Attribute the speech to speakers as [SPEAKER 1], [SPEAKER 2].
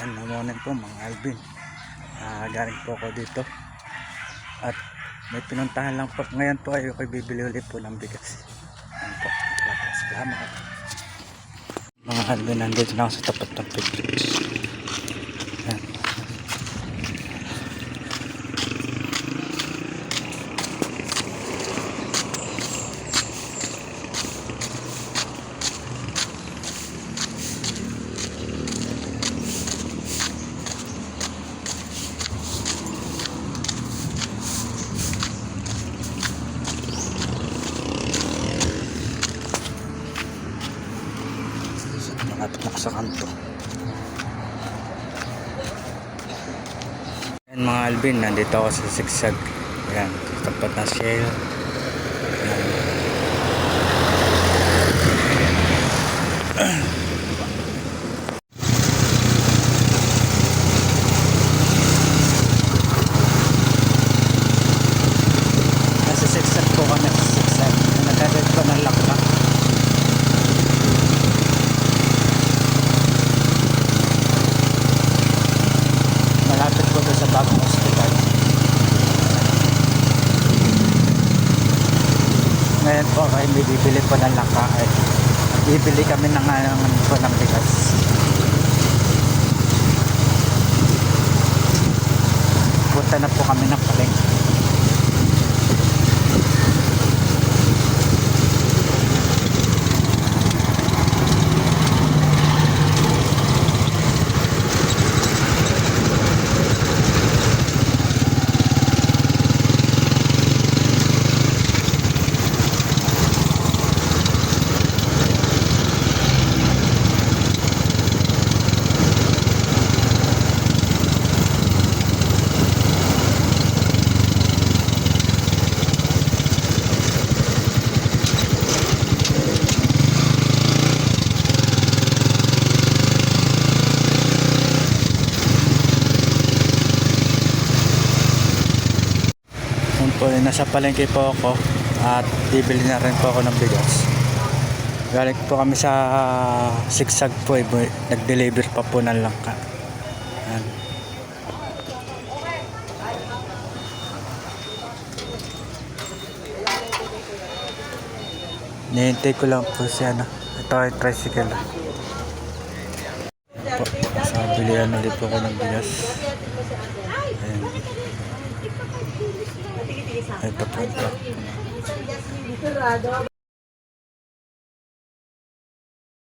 [SPEAKER 1] Yan, namunan po mga Alvin. Galing po ako dito. At may pinuntahan lang po. Ngayon po ay ako bibili ulit po ng bigas. Yan po. Salamat. Mga Alvin, nandito na ako sa tapat ng Pedrix. Yan. Malapit na sa kanto. Yan mga Alvin, nandito ako sa Sigsag. Yan, tapat na Shell. Nasa Sigsag po kami, sa Sigsag. Nagdadad pa ng lakba. Malapit po sa bagong hospital. Ngayon po ay bibili po ng langka. Bibili kami ng bigas. Punta na po kami ng palengke. Po, nasa palengke po ako at bibili na rin po ako ng bigas. Galing po kami sa Sigsag po, nag-deliver pa po ng langka. Yan. Nihintay ko lang po siya ito ay tricycle. Po, sa bilihan ulit po ako ng bigas. Ayan. Ito po ito.